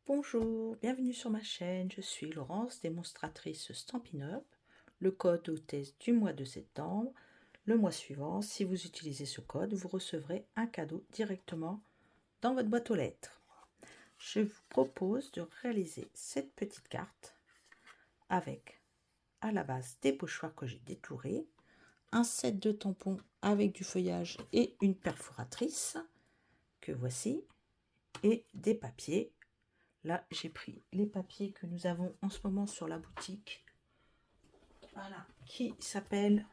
Bonjour, bienvenue sur ma chaîne, je suis Laurence, démonstratrice Stampin' Up. Le code hôtesse du mois de septembre, le mois suivant, si vous utilisez ce code, vous recevrez un cadeau directement dans votre boîte aux lettres. Je vous propose de réaliser cette petite carte avec à la base des pochoirs que j'ai détourés, un set de tampons avec du feuillage et une perforatrice que voici, et des papiers. Là, j'ai pris les papiers que nous avons en ce moment sur la boutique, voilà, qui s'appellent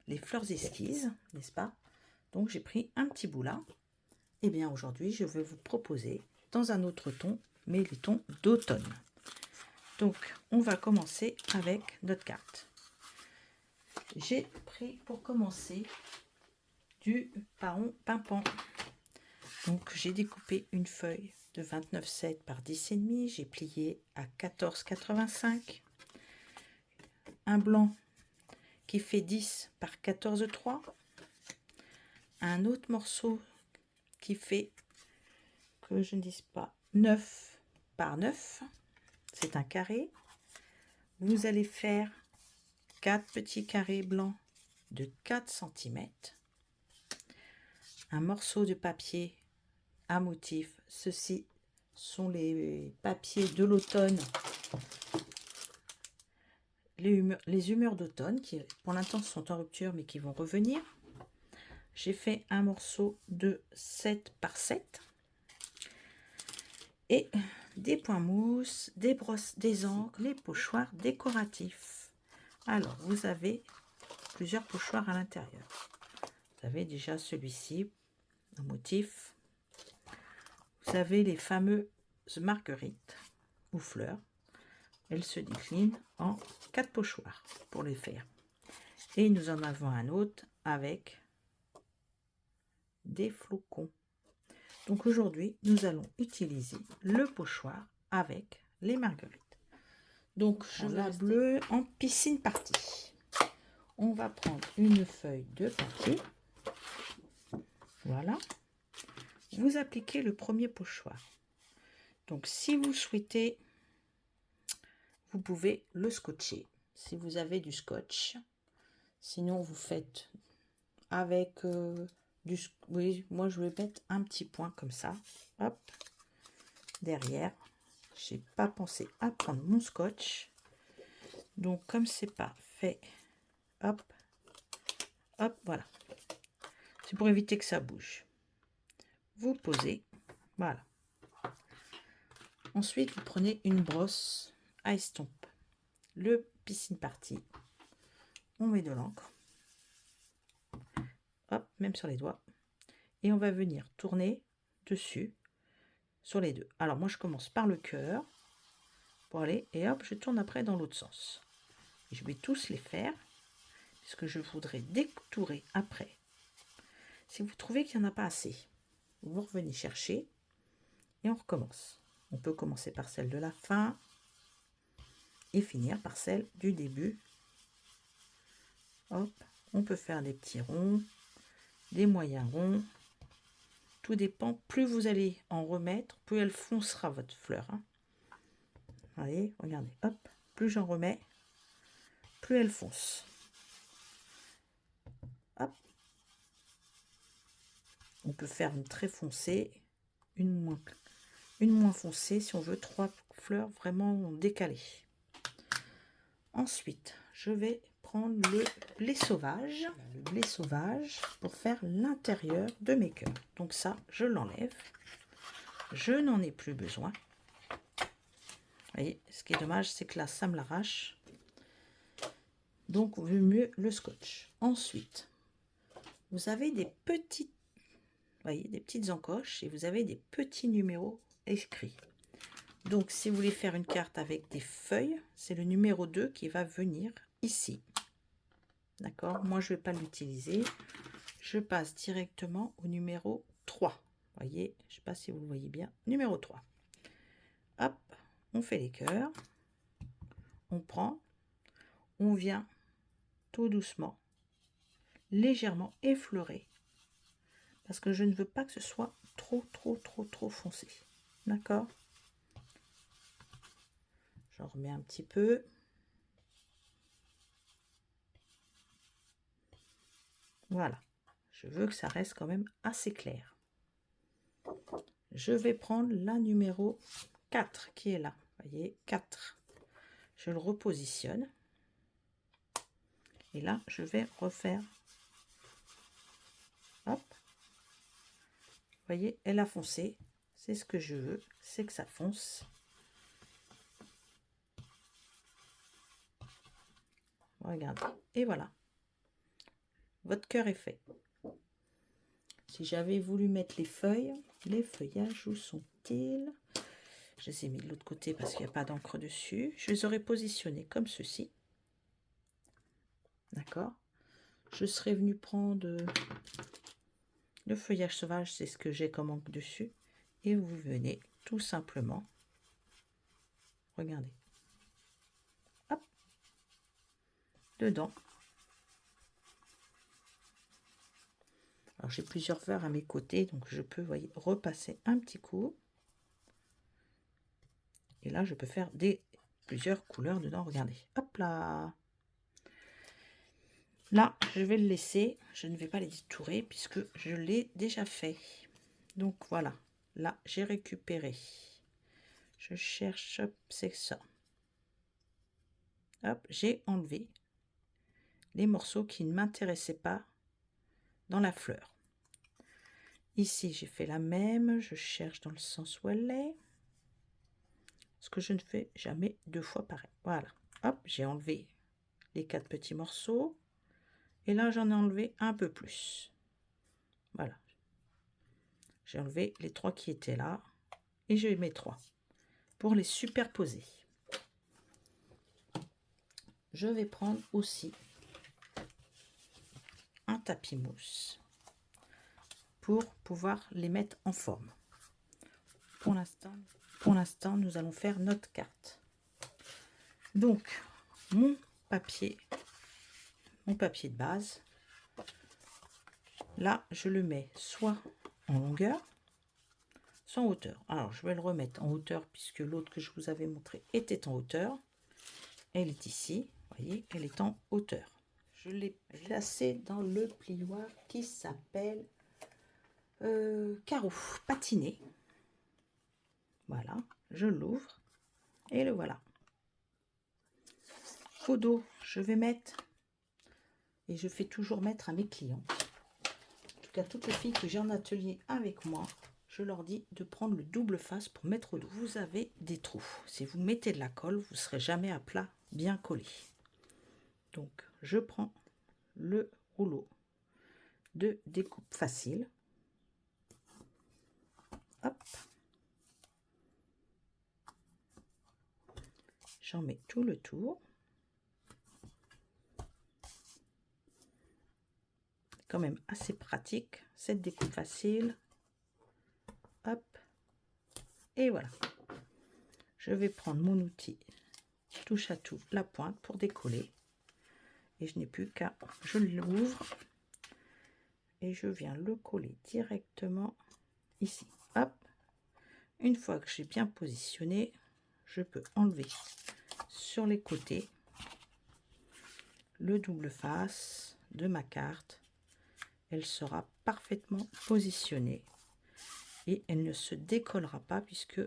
les fleurs esquisses, n'est-ce pas? Donc, j'ai pris un petit bout là. Et bien, aujourd'hui, je vais vous proposer dans un autre ton, mais les tons d'automne. Donc, on va commencer avec notre carte. J'ai pris pour commencer du paon pimpant. Donc, j'ai découpé une feuille de 29,7 par 10,5. J'ai plié à 14,85. Un blanc qui fait 10 par 14,3. Un autre morceau qui fait, que je ne dise pas, 9 par 9. C'est un carré. Vous allez faire 4 petits carrés blancs de 4 cm. Un morceau de papier à motif. Ceux-ci sont les papiers de l'automne, les humeurs d'automne qui pour l'instant sont en rupture mais qui vont revenir. J'ai fait un morceau de 7 par 7 et des points mousse, des brosses, des encres, les pochoirs décoratifs. Alors vous avez plusieurs pochoirs à l'intérieur. Vous avez déjà celui-ci, un motif. Vous avez les fameuses marguerites ou fleurs. Elles se déclinent en 4 pochoirs pour les faire. Et nous en avons un autre avec des flocons. Donc aujourd'hui, nous allons utiliser le pochoir avec les marguerites. Donc je la bleue en piscine partie. On va prendre une feuille de papier. Voilà. Vous appliquez le premier pochoir. Donc si vous souhaitez, vous pouvez le scotcher. Si vous avez du scotch. Sinon vous faites avec du... Oui, moi je vais mettre un petit point comme ça. Hop. Derrière. J'ai pas pensé à prendre mon scotch. Donc comme c'est pas fait, hop, hop, voilà. C'est pour éviter que ça bouge. Vous posez, voilà. Ensuite, vous prenez une brosse à estompe. Le piscine party. On met de l'encre. Hop, même sur les doigts. Et on va venir tourner dessus sur les deux. Alors moi, je commence par le cœur pour aller et hop, je tourne après dans l'autre sens. Et je vais tous les faire puisque je voudrais détourer après. Si vous trouvez qu'il n'y en a pas assez, vous revenez chercher et on recommence. On peut commencer par celle de la fin et finir par celle du début. Hop, on peut faire des petits ronds, des moyens ronds. Tout dépend. Plus vous allez en remettre, plus elle foncera votre fleur. Hein. Allez, regardez, hop, plus j'en remets, plus elle fonce. Hop. On peut faire une très foncée, une moins foncée si on veut 3 fleurs vraiment décalées. Ensuite, je vais prendre le blé sauvage pour faire l'intérieur de mes cœurs. Donc ça, je l'enlève. Je n'en ai plus besoin. Vous voyez, ce qui est dommage, c'est que là, ça me l'arrache. Donc, vaut mieux le scotch. Ensuite, vous avez des petites, voyez, des petites encoches et vous avez des petits numéros écrits. Donc, si vous voulez faire une carte avec des feuilles, c'est le numéro 2 qui va venir ici. D'accord? Moi, je ne vais pas l'utiliser. Je passe directement au numéro 3. Vous voyez, je ne sais pas si vous le voyez bien. Numéro 3. Hop, on fait les cœurs. On prend. On vient tout doucement, légèrement effleurer. Parce que je ne veux pas que ce soit trop foncé. D'accord? J'en remets un petit peu. Voilà. Je veux que ça reste quand même assez clair. Je vais prendre la numéro 4 qui est là. Vous voyez, 4. Je le repositionne. Et là, je vais refaire. Hop. Vous voyez, elle a foncé. C'est ce que je veux, c'est que ça fonce. Regardez. Et voilà. Votre cœur est fait. Si j'avais voulu mettre les feuillages, où sont-ils? Je les ai mis de l'autre côté parce qu'il n'y a pas d'encre dessus. Je les aurais positionnés comme ceci. D'accord. Je serais venu prendre le feuillage sauvage, c'est ce que j'ai comme encre dessus. Et vous venez tout simplement, regardez, hop, dedans. Alors j'ai plusieurs fleurs à mes côtés, donc je peux, voyez, repasser un petit coup. Et là, je peux faire plusieurs couleurs dedans. Regardez, hop là. Là, je vais le laisser. Je ne vais pas les détourer puisque je l'ai déjà fait. Donc voilà. Là, j'ai récupéré. Je cherche, hop, c'est ça. Hop, j'ai enlevé les morceaux qui ne m'intéressaient pas dans la fleur. Ici, j'ai fait la même. Je cherche dans le sens où elle est. Ce que je ne fais jamais deux fois pareil. Voilà. Hop, j'ai enlevé les 4 petits morceaux. Et là, j'en ai enlevé un peu plus. Voilà. J'ai enlevé les 3 qui étaient là. Et je mets 3 pour les superposer. Je vais prendre aussi un tapis mousse pour pouvoir les mettre en forme. Pour l'instant, nous allons faire notre carte. Donc, mon papier de base, là, je le mets soit en longueur, soit en hauteur. Alors, je vais le remettre en hauteur puisque l'autre que je vous avais montré était en hauteur. Elle est ici, vous voyez, elle est en hauteur. Je l'ai placé dans le plioir qui s'appelle carreau patiné. Voilà, je l'ouvre et le voilà. Faux dos, je vais mettre, et je fais toujours mettre à mes clients, en tout cas toutes les filles que j'ai en atelier avec moi, je leur dis de prendre le double face pour mettre au dos. Vous avez des trous. Si vous mettez de la colle, vous ne serez jamais à plat bien collé. Donc, je prends le rouleau de découpe facile. Hop. J'en mets tout le tour. Quand même assez pratique cette découpe facile. Hop. Et voilà. Je vais prendre mon outil touche à tout, la pointe pour décoller. Et je n'ai plus qu'à, je l'ouvre et je viens le coller directement ici. Hop. Une fois que j'ai bien positionné, je peux enlever sur les côtés le double face de ma carte. Elle sera parfaitement positionnée et elle ne se décollera pas puisque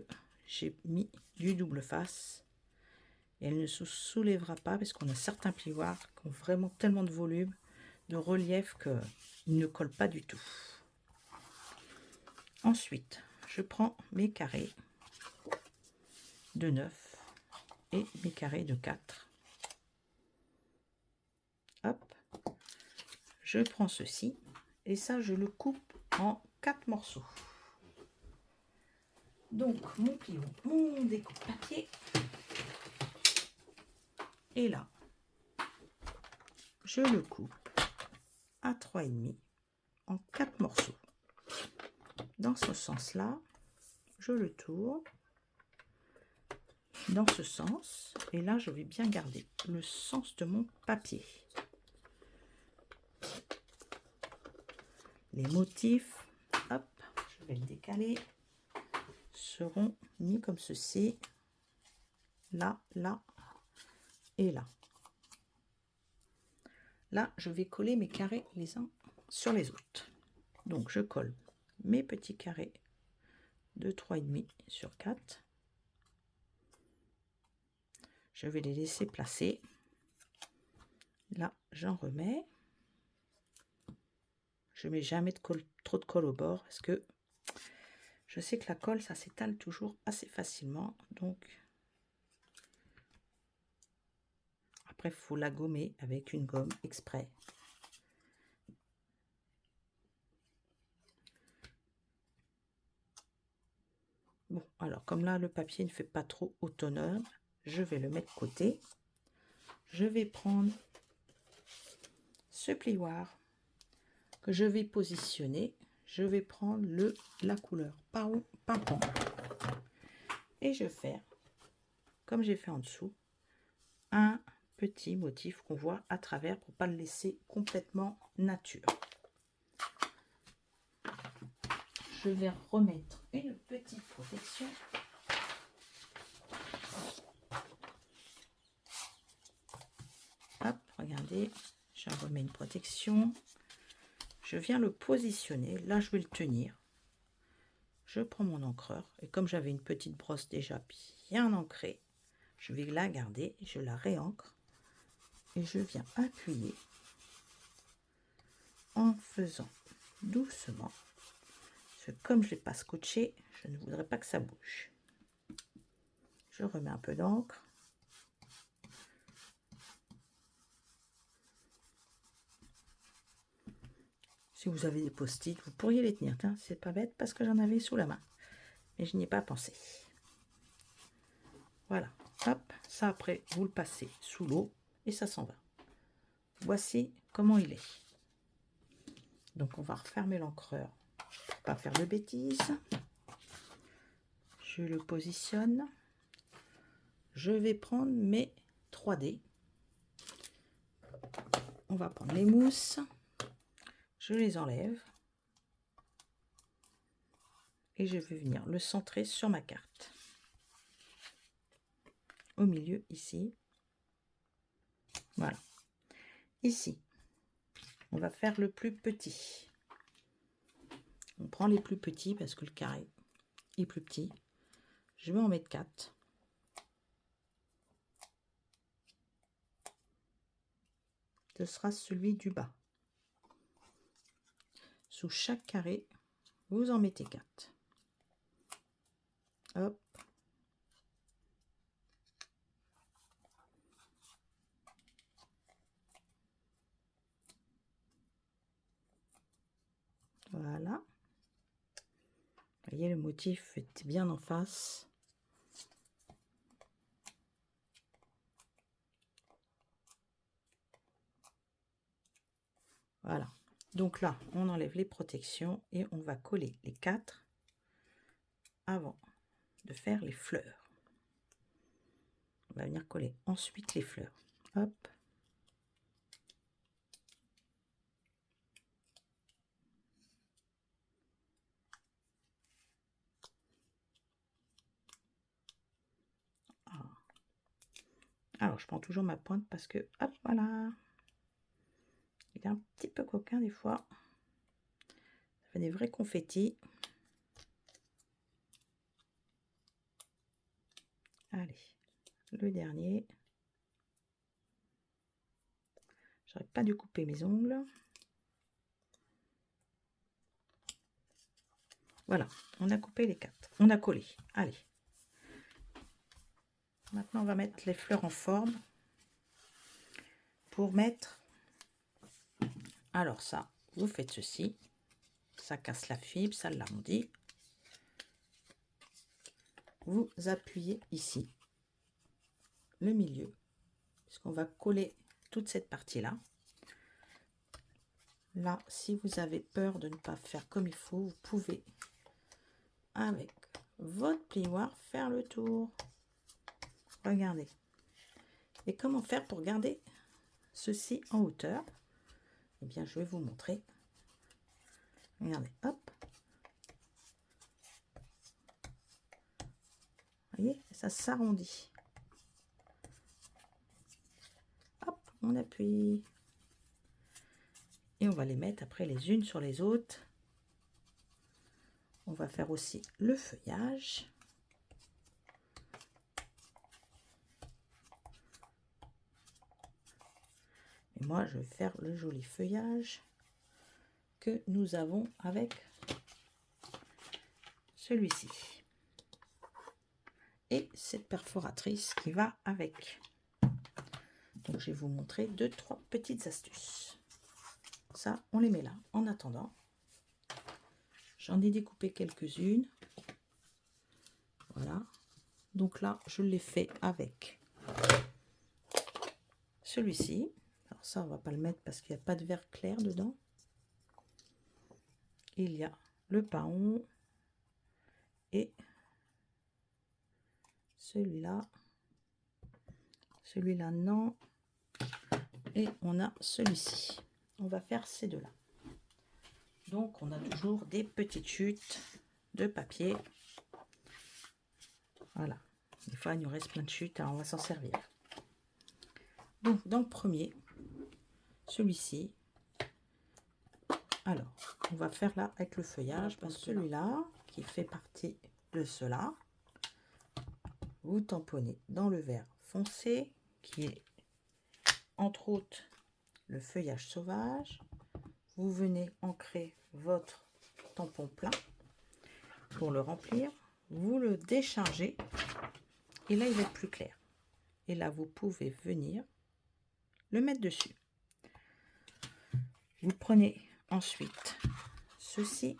j'ai mis du double face. Et elle ne se soulèvera pas parce qu'on a certains plioirs qui ont vraiment tellement de volume, de relief qu'ils ne collent pas du tout. Ensuite, je prends mes carrés de 9 et mes carrés de 4. Hop, je prends ceci et ça je le coupe en 4 morceaux. Donc mon pliant, mon découpe papier et là je le coupe à 3,5 en 4 morceaux. Dans ce sens là, je le tourne dans ce sens et là je vais bien garder le sens de mon papier. Les motifs, hop, je vais le décaler, seront mis comme ceci. là, là et là. Là, je vais coller mes carrés les uns sur les autres. Donc, je colle mes petits carrés de 3,5 sur 4. Je vais les laisser placer. Là, j'en remets. Je mets jamais trop de colle au bord parce que je sais que la colle, ça s'étale toujours assez facilement. Donc, après, il faut la gommer avec une gomme exprès. Bon, alors comme là, le papier ne fait pas trop autonome, je vais le mettre de côté. Je vais prendre ce plioir que je vais positionner. Je vais prendre la couleur Pimpant. Et je vais faire, comme j'ai fait en dessous, un petit motif qu'on voit à travers pour pas le laisser complètement nature. Je vais remettre une petite protection. Hop, regardez, je remets une protection. Je viens le positionner. Là, je vais le tenir. Je prends mon encreur et comme j'avais une petite brosse déjà bien ancrée, je vais la garder, je la réancre et je viens appuyer en faisant doucement. Parce que comme je ne l'ai pas scotché, je ne voudrais pas que ça bouge. Je remets un peu d'encre. Si vous avez des post-it, vous pourriez les tenir. C'est pas bête parce que j'en avais sous la main. Mais je n'y ai pas pensé. Voilà. Hop, ça après, vous le passez sous l'eau et ça s'en va. Voici comment il est. Donc on va refermer l'encreur pour pas faire de bêtises. Je le positionne. Je vais prendre mes 3D. On va prendre les mousses. Je les enlève. Et je vais venir le centrer sur ma carte. Au milieu, ici. Voilà. Ici, on va faire le plus petit. On prend les plus petits parce que le carré est plus petit. Je vais en mettre 4. Ce sera celui du bas. Sous chaque carré, vous en mettez 4. Hop. Voilà. Vous voyez, le motif est bien en face. Voilà. Donc là, on enlève les protections et on va coller les 4 avant de faire les fleurs. On va venir coller ensuite les fleurs. Hop. Alors, je prends toujours ma pointe parce que, hop, voilà. Il est un petit peu coquin des fois. Ça fait des vrais confettis. Allez, le dernier. J'aurais pas dû couper mes ongles. Voilà, on a coupé les 4. On a collé. Allez. Maintenant, on va mettre les fleurs en forme. Pour mettre... Alors ça, vous faites ceci. Ça casse la fibre, ça l'arrondit. Vous appuyez ici. Le milieu. Puisqu'on va coller toute cette partie-là. Là, si vous avez peur de ne pas faire comme il faut, vous pouvez, avec votre plioir, faire le tour. Regardez. Et comment faire pour garder ceci en hauteur? Eh bien, je vais vous montrer. Regardez, hop. Vous voyez, ça s'arrondit. on appuie. Et on va les mettre après les unes sur les autres. On va faire aussi le feuillage. Et moi, je vais faire le joli feuillage que nous avons avec celui-ci. Et cette perforatrice qui va avec. Donc, je vais vous montrer 2-3 petites astuces. Ça, on les met là. En attendant, j'en ai découpé quelques-unes. Voilà. Donc là, je l'ai fait avec celui-ci. Alors ça, on va pas le mettre parce qu'il n'y a pas de vert clair dedans. Il y a le paon et celui-là. Celui-là, non. Et on a celui-ci. On va faire ces deux-là. Donc, on a toujours des petites chutes de papier. Voilà. Des fois, il nous reste plein de chutes, alors on va s'en servir. Donc, dans le premier, celui-ci. Alors, on va faire là avec le feuillage. Celui-là, qui fait partie de cela, vous tamponnez dans le vert foncé, qui est entre autres le feuillage sauvage. Vous venez ancrer votre tampon plein pour le remplir. Vous le déchargez et là, il va être plus clair. Et là, vous pouvez venir le mettre dessus. Vous prenez ensuite ceci.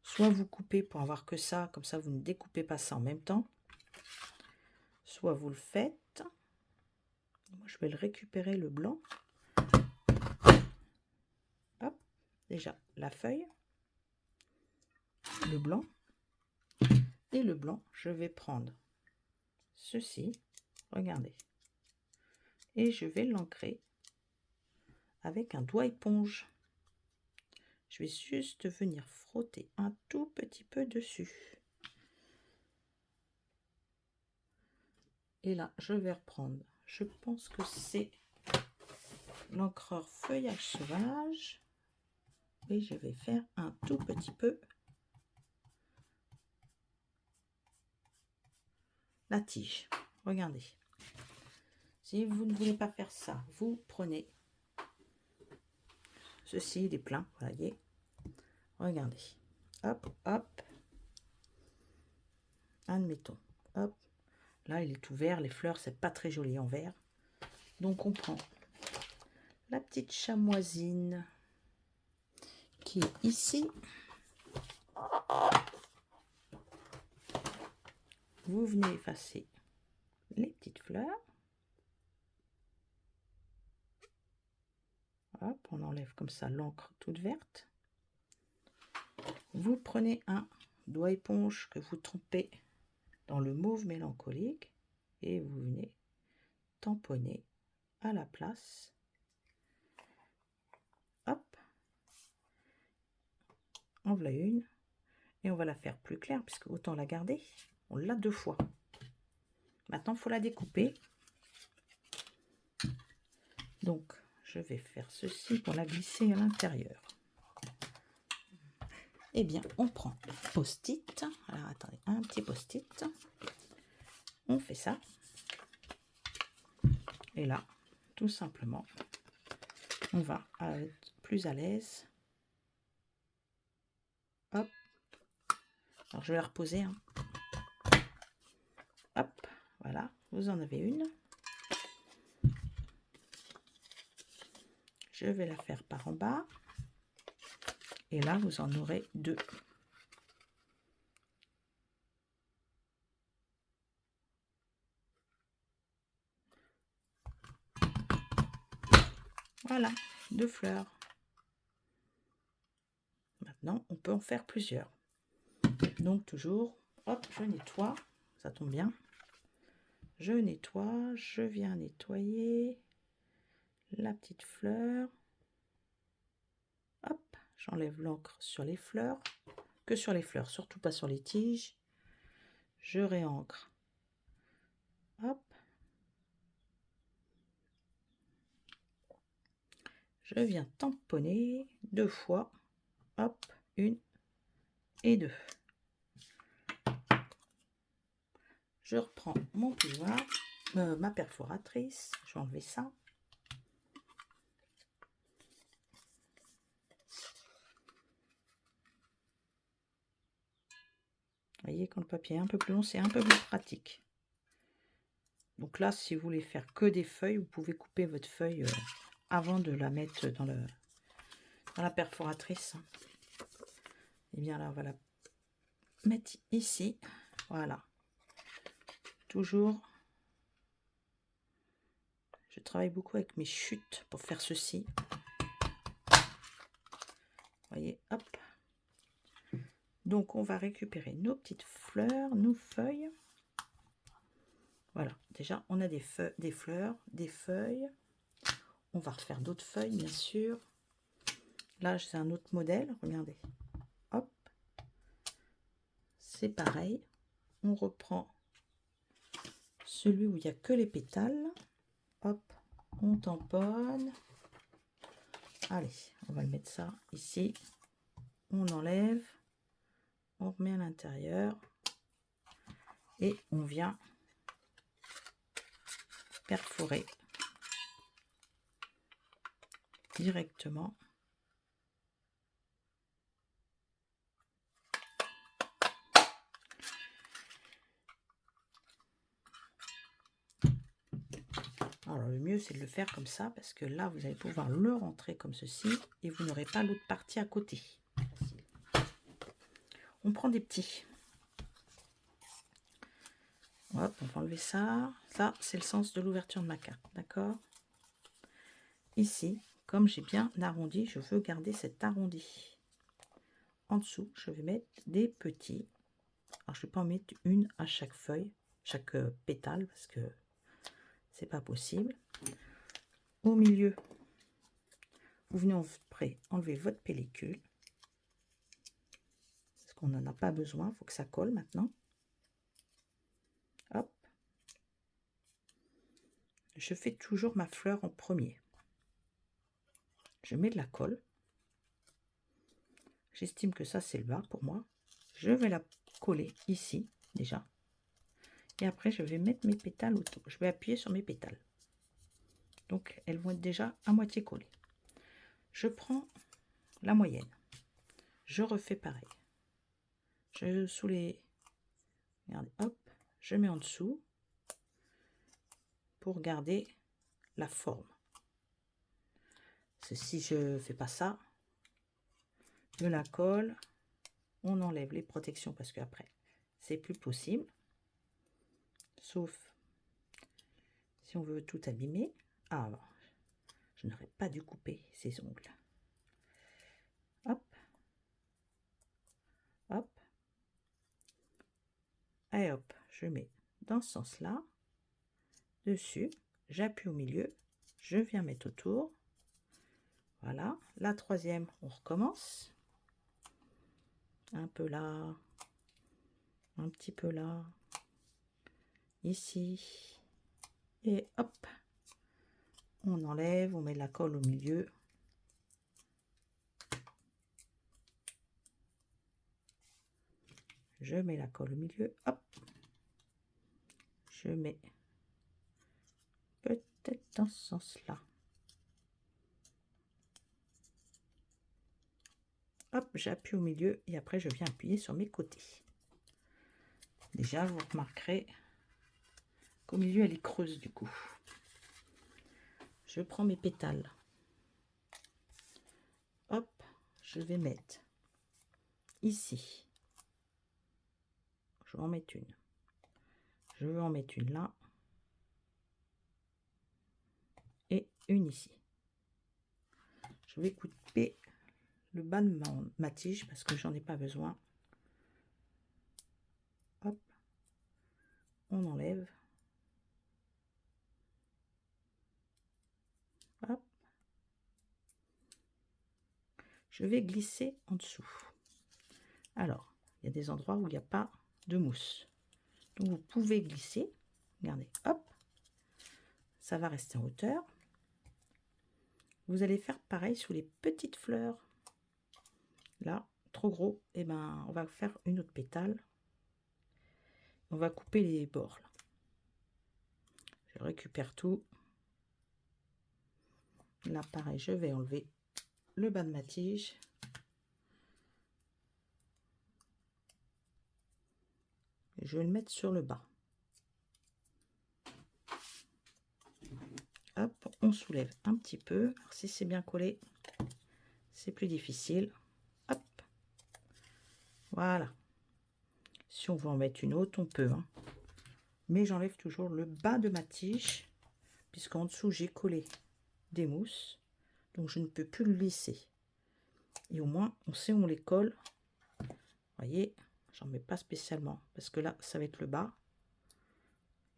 Soit vous coupez pour avoir que ça, comme ça, vous ne découpez pas ça en même temps. Soit vous le faites. Moi, je vais le récupérer, le blanc. Hop, déjà la feuille, le blanc. Et le blanc, je vais prendre ceci, regardez. Et je vais l'ancrer avec un doigt éponge. Je vais juste venir frotter un tout petit peu dessus. Et là, je vais reprendre. Je pense que c'est l'encreur feuillage sauvage. Et je vais faire un tout petit peu la tige. Regardez. Si vous ne voulez pas faire ça, vous prenez ceci, il est plein, voyez. Regardez. Hop, hop. Admettons. Hop. Là, il est tout vert. Les fleurs, c'est pas très joli en vert. Donc, on prend la petite chamoisine qui est ici. Vous venez effacer les petites fleurs. Hop, on enlève comme ça l'encre toute verte. Vous prenez un doigt éponge que vous trempez dans le mauve mélancolique et vous venez tamponner à la place. Hop, en voilà une. Et on va la faire plus claire puisque autant la garder. On l'a 2 fois. Maintenant, il faut la découper. Donc, je vais faire ceci pour la glisser à l'intérieur. Eh bien, on prend un post-it. Alors, attendez, un petit post-it. On fait ça. Et là, tout simplement, on va être plus à l'aise. Hop. Alors, je vais la reposer. Hein. Hop, voilà, vous en avez une. Je vais la faire par en bas. Et là, vous en aurez 2. Voilà, 2 fleurs. Maintenant, on peut en faire plusieurs. Donc, toujours, hop, je nettoie. Ça tombe bien. Je nettoie, je viens nettoyer la petite fleur. Hop, j'enlève l'encre sur les fleurs. Que sur les fleurs, surtout pas sur les tiges. Je réancre. Hop. je viens tamponner 2 fois, hop, 1 et 2. Je reprends mon plioir, ma perforatrice, je vais enlever ça. Vous voyez, quand le papier est un peu plus long, c'est un peu plus pratique. Donc là, si vous voulez faire que des feuilles, vous pouvez couper votre feuille avant de la mettre dans la perforatrice. Et bien là, on va la mettre ici. Voilà. Toujours, je travaille beaucoup avec mes chutes pour faire ceci. Vous voyez, hop. Donc, on va récupérer nos petites fleurs, nos feuilles. Voilà, déjà, on a des fleurs, des feuilles. On va refaire d'autres feuilles, bien sûr. Là, j'ai un autre modèle, regardez. Hop. C'est pareil. On reprend celui où il n'y a que les pétales. Hop, on tamponne. Allez, on va le mettre ça ici. On enlève. On remet à l'intérieur. Et on vient perforer directement. Alors le mieux c'est de le faire comme ça parce que là vous allez pouvoir le rentrer comme ceci et vous n'aurez pas l'autre partie à côté. On prend des petits. Hop, on va enlever ça. Ça c'est le sens de l'ouverture de ma carte, d'accord? Ici, comme j'ai bien arrondi, je veux garder cet arrondi. En dessous, je vais mettre des petits. Alors je ne vais pas en mettre une à chaque feuille, chaque pétale parce que c'est pas possible. Au milieu, vous venez après enlever votre pellicule. Parce qu'on n'en a pas besoin, il faut que ça colle maintenant. Hop. Je fais toujours ma fleur en premier. Je mets de la colle. J'estime que ça c'est le bas pour moi. Je vais la coller ici déjà. Et après je vais mettre mes pétales autour. Je vais appuyer sur mes pétales. Donc elles vont être déjà à moitié collées. Je prends la moyenne. Je refais pareil. Je sous les... Regardez, hop, je mets en dessous pour garder la forme. Parce que si je fais pas ça, je la colle, on enlève les protections parce qu'après c'est plus possible. Sauf si on veut tout abîmer. Ah, je n'aurais pas dû couper ces ongles. Hop, hop, et hop, je mets dans ce sens-là, dessus, j'appuie au milieu, je viens mettre autour. Voilà, la troisième, on recommence. Un peu là, un petit peu là, ici, et hop, on enlève, on met de la colle au milieu. Je mets la colle au milieu, hop, je mets peut-être dans ce sens-là. Hop, j'appuie au milieu et après je viens appuyer sur mes côtés. Déjà, vous remarquerez qu'au milieu, elle est creuse du coup. Je prends mes pétales. Hop, je vais mettre ici. Je vais en mettre une. Je vais en mettre une là. Et une ici. Je vais couper le bas de ma tige parce que j'en ai pas besoin. Hop, on enlève. Hop. Je vais glisser en dessous. Alors, il y a des endroits où il n'y a pas de mousse. Donc vous pouvez glisser. Regardez, hop. Ça va rester en hauteur. Vous allez faire pareil sous les petites fleurs. Là, trop gros, et ben on va faire une autre pétale. On va couper les bords là. Je récupère tout. Là, pareil, je vais enlever le bas de ma tige. Et je vais le mettre sur le bas. Hop, on soulève un petit peu. Alors, si c'est bien collé, c'est plus difficile. Hop, voilà. Si on veut en mettre une autre, on peut. Hein. Mais j'enlève toujours le bas de ma tige, puisqu'en dessous, j'ai collé des mousses. Donc, je ne peux plus le lisser. Et au moins, on sait où on les colle. Vous voyez, j'en mets pas spécialement, parce que là, ça va être le bas.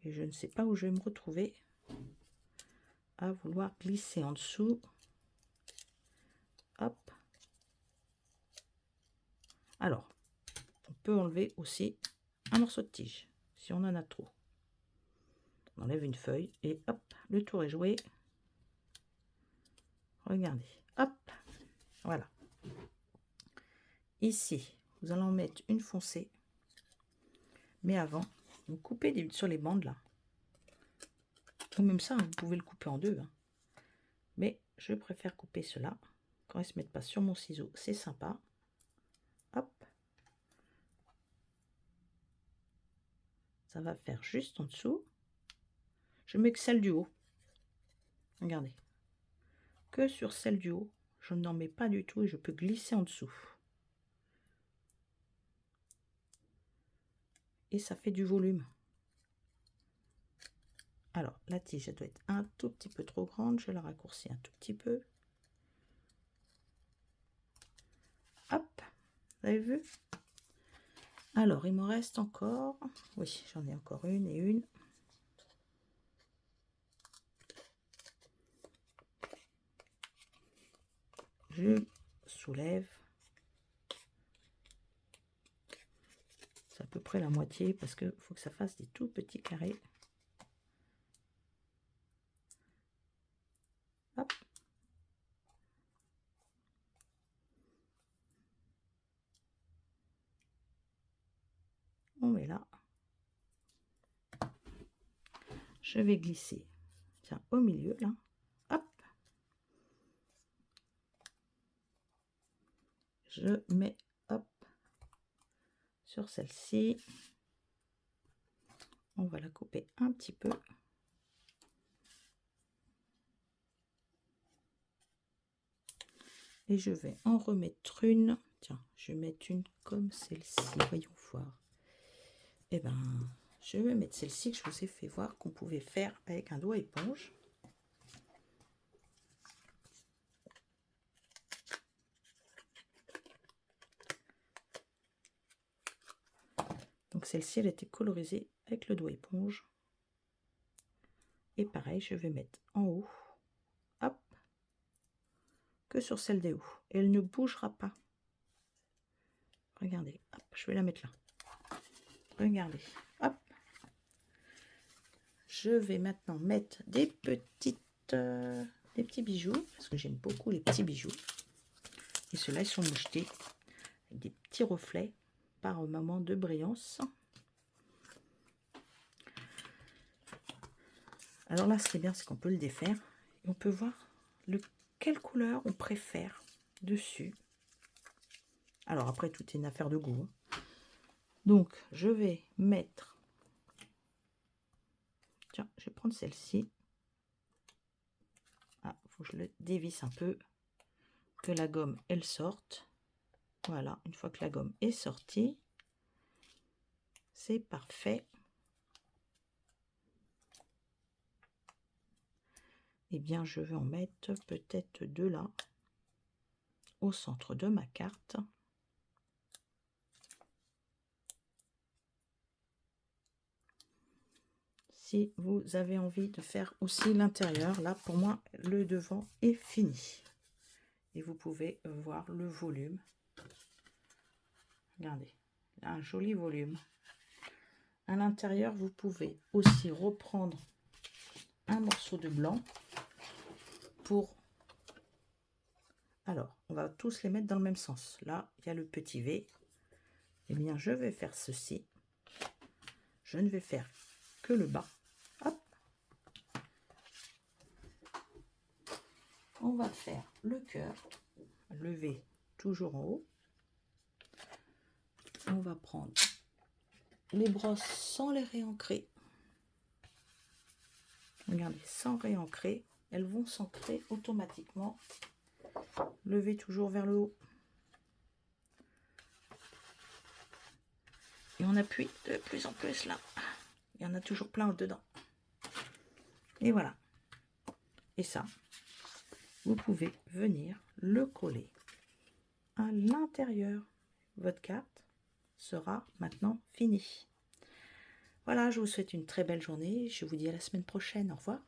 Et je ne sais pas où je vais me retrouver à vouloir glisser en dessous. Hop. Alors, on peut enlever aussi un morceau de tige, si on en a trop. On enlève une feuille et hop, le tour est joué. Regardez, hop, voilà. Ici, vous allez en mettre une foncée. Mais avant, vous coupez sur les bandes là. Ou même ça, vous pouvez le couper en deux. Hein. Mais je préfère couper cela. Quand ils ne se mettent pas sur mon ciseau, c'est sympa. Hop. Ça va faire juste en dessous. Je mets que celle du haut. Regardez. Que sur celle du haut. Je n'en mets pas du tout et je peux glisser en dessous. Et ça fait du volume. Alors, la tige, elle doit être un tout petit peu trop grande. Je la raccourcis un tout petit peu. Hop, vous avez vu? Alors, il m'en reste encore. Oui, j'en ai encore une et une. Je soulève. C'est à peu près la moitié parce qu'il faut que ça fasse des tout petits carrés. Hop. On met là. Je vais glisser, tiens, au milieu là. Hop. Je mets, hop, sur celle-ci. On va la couper un petit peu. Et je vais en remettre une. Tiens, je vais mettre une comme celle-ci. Voyons voir. Et ben, je vais mettre celle-ci que je vous ai fait voir qu'on pouvait faire avec un doigt éponge. Donc celle-ci, elle était colorisée avec le doigt éponge. Et pareil, je vais mettre en haut. Hop. Que sur celle des hauts. Elle ne bougera pas. Regardez. Hop, je vais la mettre là. Regardez. Hop. Je vais maintenant mettre des petits bijoux. Parce que j'aime beaucoup les petits bijoux. Et ceux-là, ils sont mouchetés. Avec des petits reflets par moment de brillance. Alors là, ce qui est bien, c'est qu'on peut le défaire. Et on peut voir quelle couleur on préfère dessus. Alors après, tout est une affaire de goût. Donc, je vais mettre... Tiens, je vais prendre celle-ci. Ah, il faut que je le dévisse un peu. Que la gomme, elle sorte. Voilà, une fois que la gomme est sortie, c'est parfait. Eh bien, je vais en mettre peut-être deux là, au centre de ma carte. Si vous avez envie de faire aussi l'intérieur, là, pour moi, le devant est fini. Et vous pouvez voir le volume. Regardez, un joli volume. À l'intérieur, vous pouvez aussi reprendre un morceau de blanc pour Alors, on va tous les mettre dans le même sens. Là, il y a le petit V. Eh bien, je vais faire ceci. Je ne vais faire que le bas. Hop. On va faire le cœur. Le V toujours en haut. On va prendre les brosses sans les réancrer. Regardez, sans réancrer, elles vont s'ancrer automatiquement. Le V toujours vers le haut. Et on appuie de plus en plus là. Il y en a toujours plein dedans. Et voilà. Et ça, vous pouvez venir le coller à l'intérieur. Votre carte sera maintenant finie. Voilà, je vous souhaite une très belle journée. Je vous dis à la semaine prochaine. Au revoir.